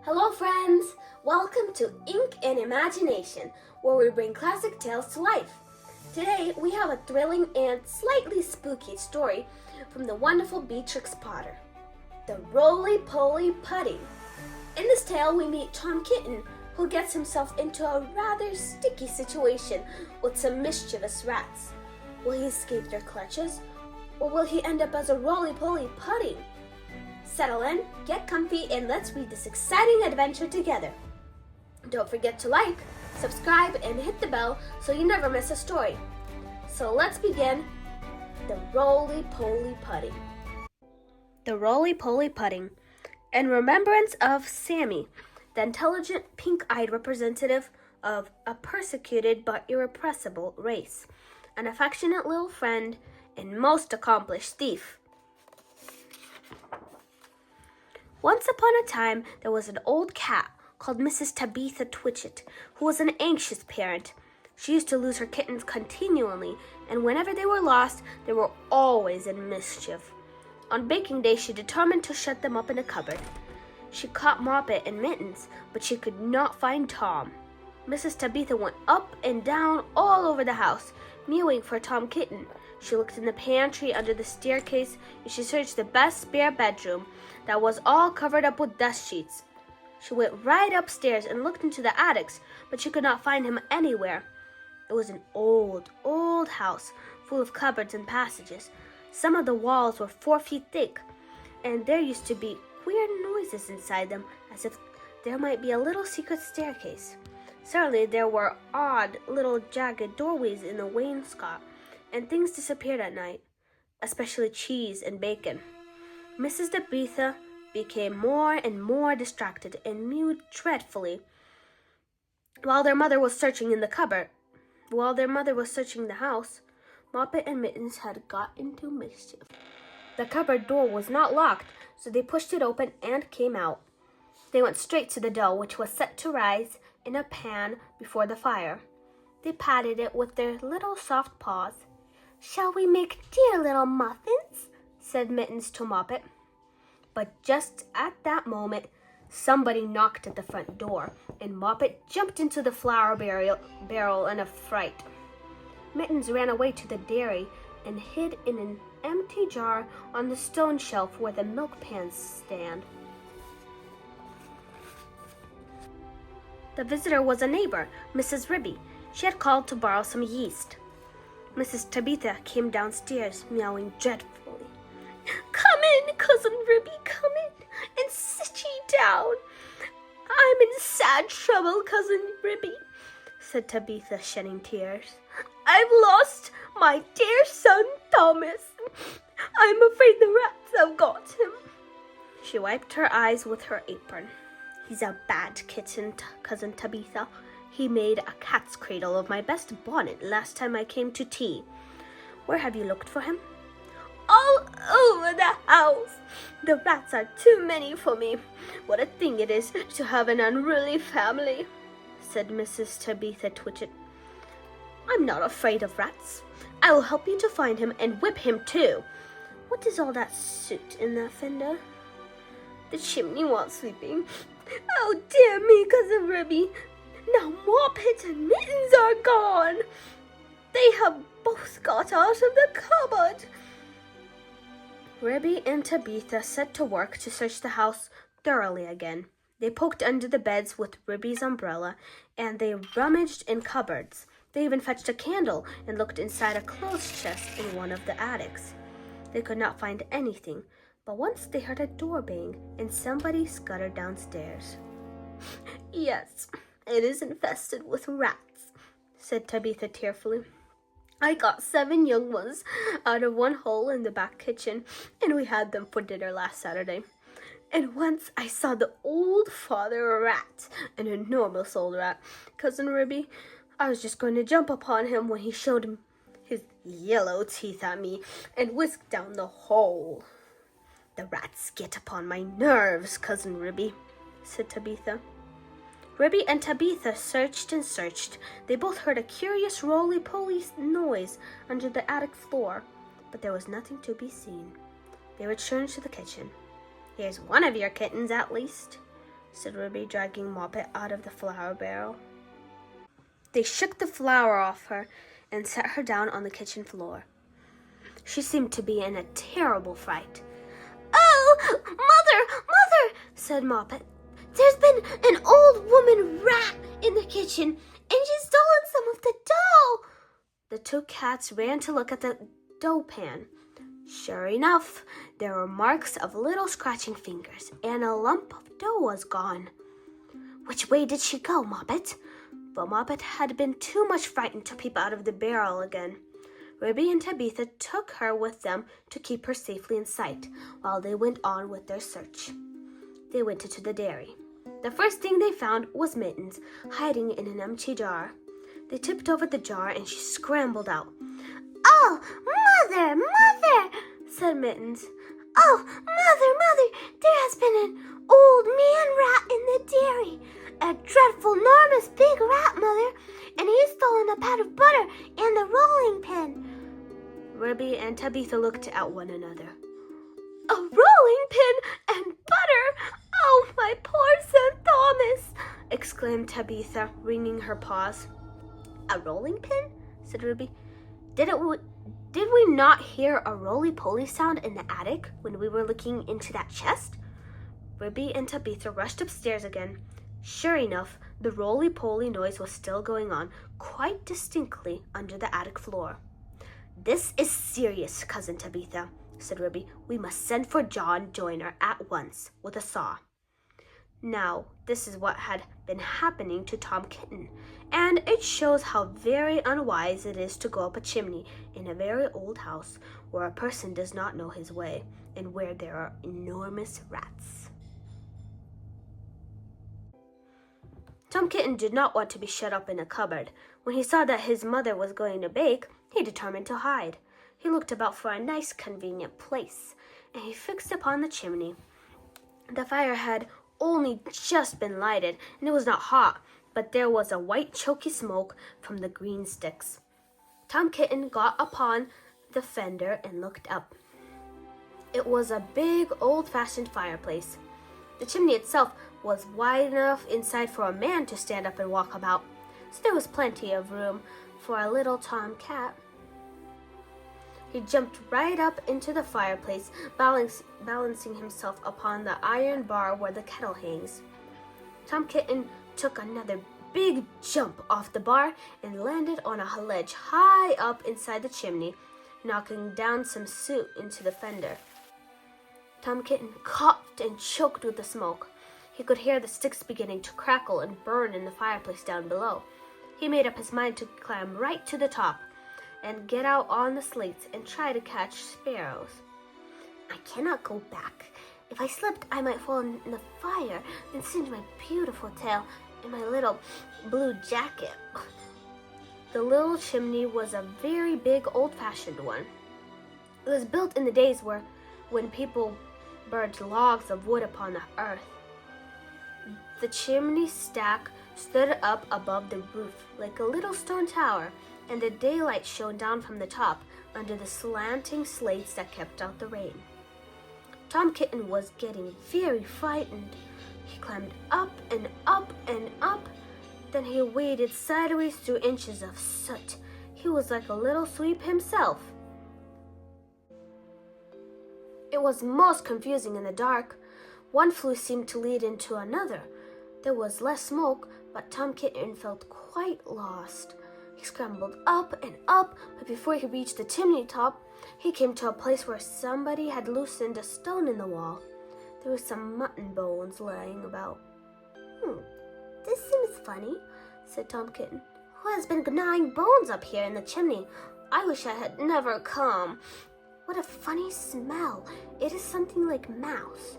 Hello friends! Welcome to Ink and Imagination, where we bring classic tales to life. Today we have a thrilling and slightly spooky story from the wonderful Beatrix Potter, The Roly-Poly Pudding. In this tale we meet Tom Kitten, who gets himself into a rather sticky situation with some mischievous rats. Will he escape their clutches, or will he end up as a roly-poly pudding? Settle in, get comfy, and let's read this exciting adventure together. Don't forget to like, subscribe, and hit the bell so you never miss a story. So let's begin The Roly-Poly Pudding. The Roly-Poly Pudding. In remembrance of Sammy, the intelligent pink-eyed representative of a persecuted but irrepressible race, an affectionate little friend, and most accomplished thief. Once upon a time, there was an old cat called Mrs. Tabitha Twitchit, who was an anxious parent. She used to lose her kittens continually, and whenever they were lost, they were always in mischief. On baking day, she determined to shut them up in a cupboard. She caught Moppet and Mittens, but she could not find Tom. Mrs. Tabitha went up and down all over the house, mewing for Tom Kitten. She looked in the pantry, under the staircase, and she searched the best spare bedroom that was all covered up with dust sheets. She went right upstairs and looked into the attics, but she could not find him anywhere. It was an old, old house, full of cupboards and passages. Some of the walls were 4 feet thick, and there used to be queer noises inside them, as if there might be a little secret staircase. Certainly there were odd little jagged doorways in the wainscot, and things disappeared at night, especially cheese and bacon. Mrs. Tabitha became more and more distracted and mewed dreadfully. While their mother was searching the house, Moppet and Mittens had got into mischief. The cupboard door was not locked, so they pushed it open and came out. They went straight to the dough, which was set to rise in a pan before the fire. They patted it with their little soft paws. "Shall we make dear little muffins?" said Mittens to Moppet. But just at that moment, somebody knocked at the front door, and Moppet jumped into the flour barrel in a fright. Mittens ran away to the dairy and hid in an empty jar on the stone shelf where the milk pans stand. The visitor was a neighbor, Mrs. Ribby. She had called to borrow some yeast. Mrs. Tabitha came downstairs, meowing dreadfully. "Come in, Cousin Ribby, come in, and sit ye down. I'm in sad trouble, Cousin Ribby," said Tabitha, shedding tears. "I've lost my dear son Thomas. I'm afraid the rats have got him." She wiped her eyes with her apron. "He's a bad kitten, Cousin Tabitha. He made a cat's cradle of my best bonnet last time I came to tea. Where have you looked for him?" "All over the house. The rats are too many for me. What a thing it is to have an unruly family," said Mrs. Tabitha Twitchit. "I'm not afraid of rats. I will help you to find him and whip him too. What is all that soot in the fender?" "The chimney wants sweeping." "Oh dear me, Cousin Ribby. Now Moppet and Mittens are gone. They have both got out of the cupboard." Ribby and Tabitha set to work to search the house thoroughly again. They poked under the beds with Ribby's umbrella, and they rummaged in cupboards. They even fetched a candle and looked inside a clothes chest in one of the attics. They could not find anything, but once they heard a door bang, and somebody scuttered downstairs. "Yes, it is infested with rats," said Tabitha tearfully. "I got 7 young ones out of one hole in the back kitchen, and we had them for dinner last Saturday. And once I saw the old father rat, an enormous old rat, Cousin Ribby. I was just going to jump upon him when he showed his yellow teeth at me and whisked down the hole." "The rats get upon my nerves, Cousin Ribby," said Tabitha. Ribby and Tabitha searched and searched. They both heard a curious roly-poly noise under the attic floor, but there was nothing to be seen. They returned to the kitchen. "Here's one of your kittens, at least," said Ruby, dragging Moppet out of the flour barrel. They shook the flour off her and set her down on the kitchen floor. She seemed to be in a terrible fright. "Oh, Mother," said Moppet. "There's been an old woman rat in the kitchen, and she's stolen some of the dough." The two cats ran to look at the dough pan. Sure enough, there were marks of little scratching fingers, and a lump of dough was gone. "Which way did she go, Moppet?" But Moppet had been too much frightened to peep out of the barrel again. Ruby and Tabitha took her with them to keep her safely in sight while they went on with their search. They went into the dairy. The first thing they found was Mittens, hiding in an empty jar. They tipped over the jar and she scrambled out. "Oh, Mother, said Mittens. "Oh, Mother, there has been an old man rat in the dairy. A dreadful, enormous, big rat, Mother, and he's stolen a pat of butter and the rolling pin." Ruby and Tabitha looked at one another. "A rolling pin and butter? Oh, my poor son Thomas!" exclaimed Tabitha, wringing her paws. "A rolling pin?" said Ruby. Did we not hear a roly-poly sound in the attic when we were looking into that chest?" Ruby and Tabitha rushed upstairs again. Sure enough, the roly-poly noise was still going on, quite distinctly under the attic floor. "This is serious, Cousin Tabitha," said Ruby. "We must send for John Joyner at once with a saw." Now, this is what had been happening to Tom Kitten, and it shows how very unwise it is to go up a chimney in a very old house where a person does not know his way and where there are enormous rats. Tom Kitten did not want to be shut up in a cupboard. When he saw that his mother was going to bake, he determined to hide. He looked about for a nice, convenient place, and he fixed upon the chimney. The fire had only just been lighted, and it was not hot, but there was a white, choky smoke from the green sticks. Tom Kitten got upon the fender and looked up. It was a big, old-fashioned fireplace. The chimney itself was wide enough inside for a man to stand up and walk about, so there was plenty of room for a little Tom Cat. He jumped right up into the fireplace, balancing himself upon the iron bar where the kettle hangs. Tom Kitten took another big jump off the bar and landed on a ledge high up inside the chimney, knocking down some soot into the fender. Tom Kitten coughed and choked with the smoke. He could hear the sticks beginning to crackle and burn in the fireplace down below. He made up his mind to climb right to the top and get out on the slates and try to catch sparrows. "I cannot go back. If I slipped, I might fall in the fire and singe my beautiful tail and my little blue jacket." The little chimney was a very big, old-fashioned one. It was built in the days when people burned logs of wood upon the earth. The chimney stack stood up above the roof like a little stone tower, and the daylight shone down from the top under the slanting slates that kept out the rain. Tom Kitten was getting very frightened. He climbed up and up and up. Then he waded sideways through inches of soot. He was like a little sweep himself. It was most confusing in the dark. One flue seemed to lead into another. There was less smoke, but Tom Kitten felt quite lost. He scrambled up and up, but before he reached the chimney top, he came to a place where somebody had loosened a stone in the wall. There were some mutton bones lying about. "This seems funny," said Tom Kitten. "Who has been gnawing bones up here in the chimney? I wish I had never come. What a funny smell. It is something like mouse.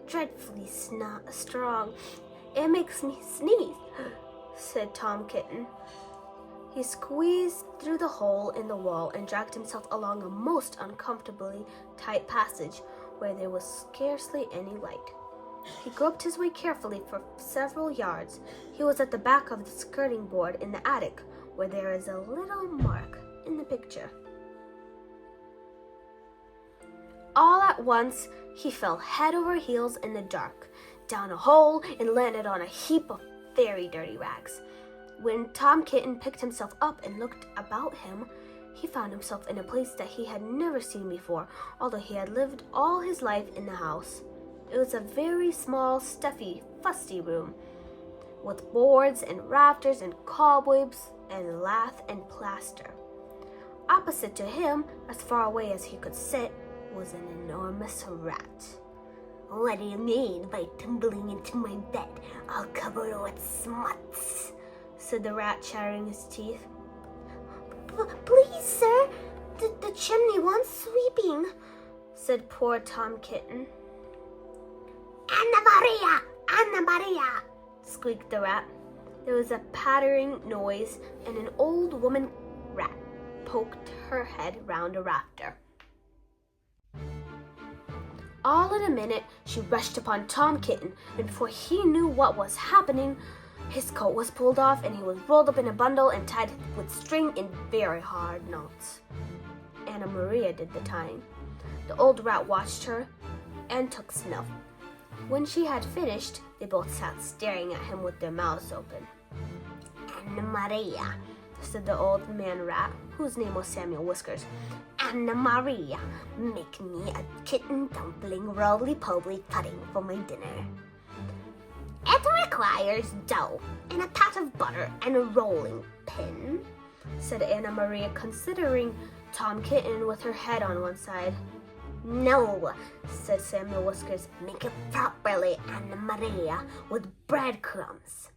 Dreadfully strong. It makes me sneeze," said Tom Kitten. He squeezed through the hole in the wall and dragged himself along a most uncomfortably tight passage where there was scarcely any light. He groped his way carefully for several yards. He was at the back of the skirting board in the attic, where there is a little mark in the picture. All at once, he fell head over heels in the dark. down a hole and landed on a heap of very dirty rags. When Tom Kitten picked himself up and looked about him, he found himself in a place that he had never seen before, although he had lived all his life in the house. It was a very small, stuffy, fusty room, with boards and rafters and cobwebs and lath and plaster. Opposite to him, as far away as he could sit, was an enormous rat. "What do you mean by tumbling into my bed? I'll cover it with smuts," said the rat, chattering his teeth. "Please, sir, the chimney wants sweeping," said poor Tom Kitten. Anna Maria, squeaked the rat. There was a pattering noise, and an old woman rat poked her head round a rafter. All in a minute, she rushed upon Tom Kitten, and before he knew what was happening, his coat was pulled off, and he was rolled up in a bundle and tied with string in very hard knots. Anna Maria did the tying. The old rat watched her and took snuff. When she had finished, they both sat staring at him with their mouths open. "Anna Maria," said the old man rat, whose name was Samuel Whiskers. "Anna Maria, make me a kitten dumpling roly-poly pudding for my dinner. It requires dough and a pat of butter and a rolling pin," said Anna Maria, considering Tom Kitten with her head on one side. "No," said Samuel Whiskers, "make it properly, Anna Maria, with breadcrumbs."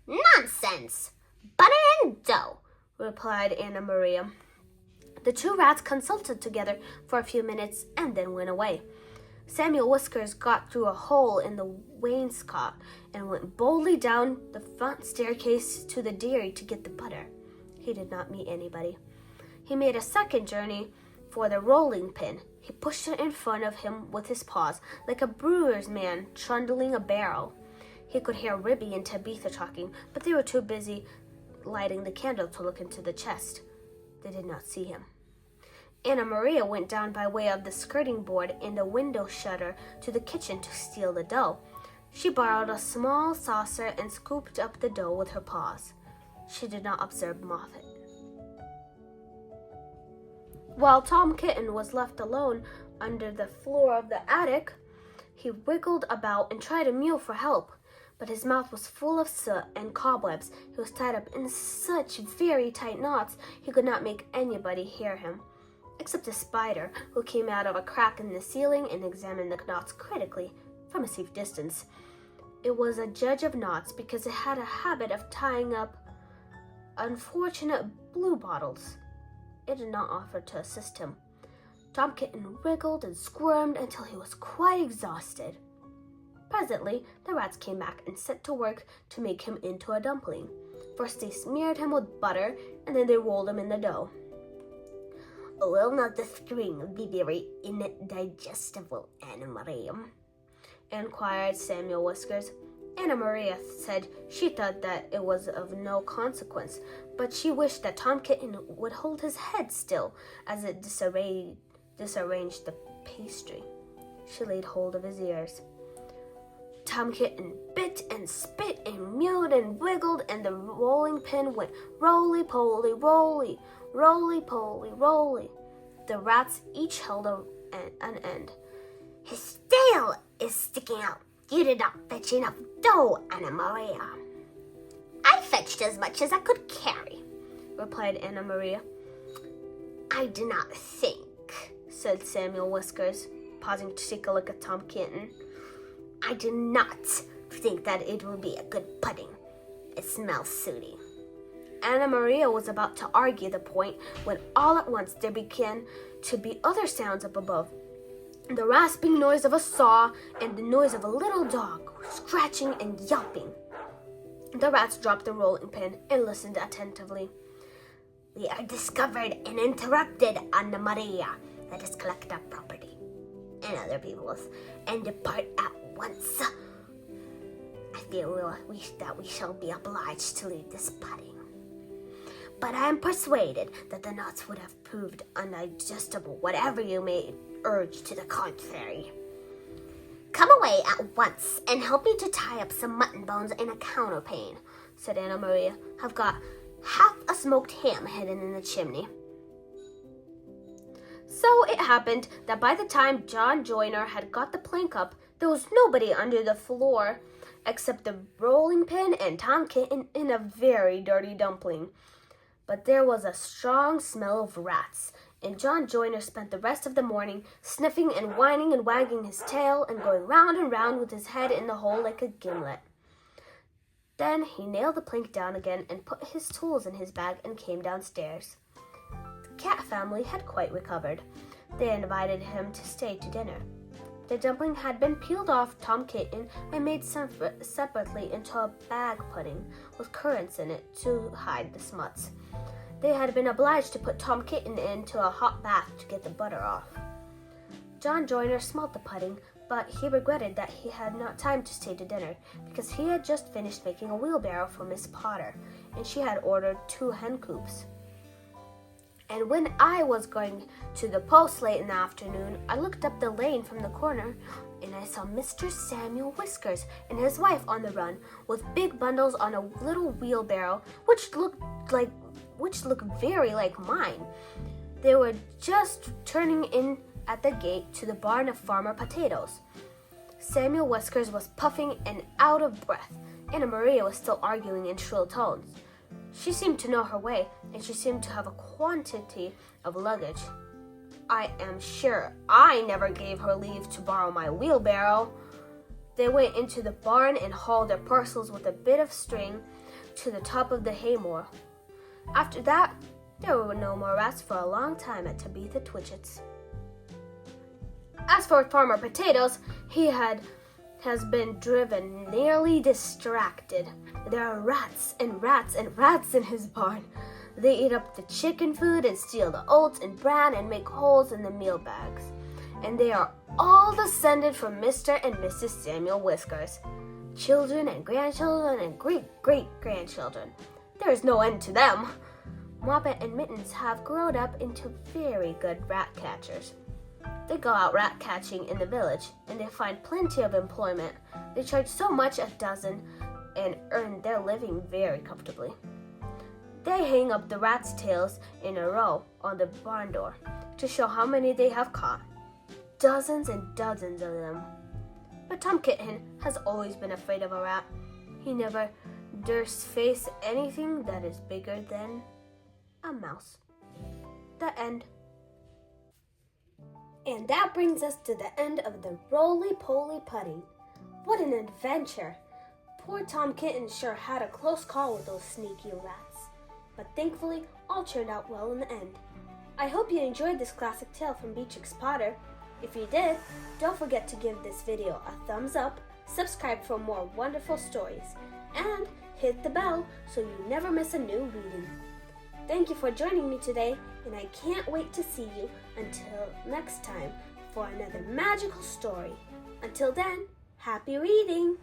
"Nonsense! Butter and dough," replied Anna Maria. The two rats consulted together for a few minutes and then went away. Samuel Whiskers got through a hole in the wainscot and went boldly down the front staircase to the dairy to get the butter. He did not meet anybody. He made a second journey for the rolling pin. He pushed it in front of him with his paws, like a brewer's man trundling a barrel. He could hear Ribby and Tabitha talking, but they were too busy lighting the candle to look into the chest. They did not see him. Anna Maria went down by way of the skirting board in the window shutter to the kitchen to steal the dough. She borrowed a small saucer and scooped up the dough with her paws. She did not observe Moffat. While Tom Kitten was left alone under the floor of the attic, he wiggled about and tried to mew for help, but his mouth was full of soot and cobwebs. He was tied up in such very tight knots he could not make anybody hear him, except a spider, who came out of a crack in the ceiling and examined the knots critically from a safe distance. It was a judge of knots because it had a habit of tying up unfortunate bluebottles. It did not offer to assist him. Tom Kitten wriggled and squirmed until he was quite exhausted. Presently, the rats came back and set to work to make him into a dumpling. First they smeared him with butter, and then they rolled him in the dough. "Will not the string be very indigestible, Anna Maria?" inquired Samuel Whiskers. Anna Maria said she thought that it was of no consequence, but she wished that Tom Kitten would hold his head still as it disarranged the pastry. She laid hold of his ears. Tom Kitten bit and spit and mewed and wiggled, and the rolling pin went roly-poly, roly, roly-poly, roly. The rats each held an end. "His tail is sticking out. You did not fetch enough dough, Anna Maria." "I fetched as much as I could carry," replied Anna Maria. "I do not think," said Samuel Whiskers, pausing to take a look at Tom Kitten. "I do not think that it will be a good pudding. It smells sooty." Anna Maria was about to argue the point when all at once there began to be other sounds up above. The rasping noise of a saw and the noise of a little dog scratching and yelping. The rats dropped the rolling pin and listened attentively. "We are discovered and interrupted, Anna Maria. Let us collect our property and other people's and depart at once. I feel that we shall be obliged to leave this pudding. But I am persuaded that the nuts would have proved undigestible, whatever you may urge to the contrary. Come away at once and help me to tie up some mutton bones in a counterpane, said Anna Maria. I've got half a smoked ham hidden in the chimney. So it happened that by the time John Joyner had got the plank up, there was nobody under the floor except the rolling pin and Tom Kitten in a very dirty dumpling. But there was a strong smell of rats, and John Joyner spent the rest of the morning sniffing and whining and wagging his tail and going round and round with his head in the hole like a gimlet. Then he nailed the plank down again and put his tools in his bag and came downstairs. The cat family had quite recovered. They invited him to stay to dinner. The dumpling had been peeled off Tom Kitten and made separately into a bag pudding with currants in it to hide the smuts. They had been obliged to put Tom Kitten into a hot bath to get the butter off. John Joyner smelt the pudding, but he regretted that he had not time to stay to dinner because he had just finished making a wheelbarrow for Miss Potter, and she had ordered 2 hen coops. And when I was going to the post late in the afternoon, I looked up the lane from the corner and I saw Mr. Samuel Whiskers and his wife on the run with big bundles on a little wheelbarrow which looked very like mine. They were just turning in at the gate to the barn of Farmer Potatoes. Samuel Whiskers was puffing and out of breath. Anna Maria was still arguing in shrill tones. She seemed to know her way, and she seemed to have a quantity of luggage. I am sure I never gave her leave to borrow my wheelbarrow. They went into the barn and hauled their parcels with a bit of string to the top of the haymow. After that, there were no more rats for a long time at Tabitha Twitchit's. As for Farmer Potatoes, he has been driven nearly distracted. There are rats and rats and rats in his barn. They eat up the chicken food and steal the oats and bran and make holes in the meal bags. And they are all descended from Mr. and Mrs. Samuel Whiskers. Children and grandchildren and great-great-grandchildren. There is no end to them. Moppet and Mittens have grown up into very good rat catchers. They go out rat catching in the village, and they find plenty of employment. They charge so much a dozen and earn their living very comfortably. They hang up the rats' tails in a row on the barn door to show how many they have caught. Dozens and dozens of them. But Tom Kitten has always been afraid of a rat. He never durst face anything that is bigger than a mouse. The end. And that brings us to the end of the roly-poly pudding. What an adventure! Poor Tom Kitten sure had a close call with those sneaky rats. But thankfully, all turned out well in the end. I hope you enjoyed this classic tale from Beatrix Potter. If you did, don't forget to give this video a thumbs up, subscribe for more wonderful stories, and hit the bell so you never miss a new reading. Thank you for joining me today, and I can't wait to see you until next time for another magical story. Until then, happy reading!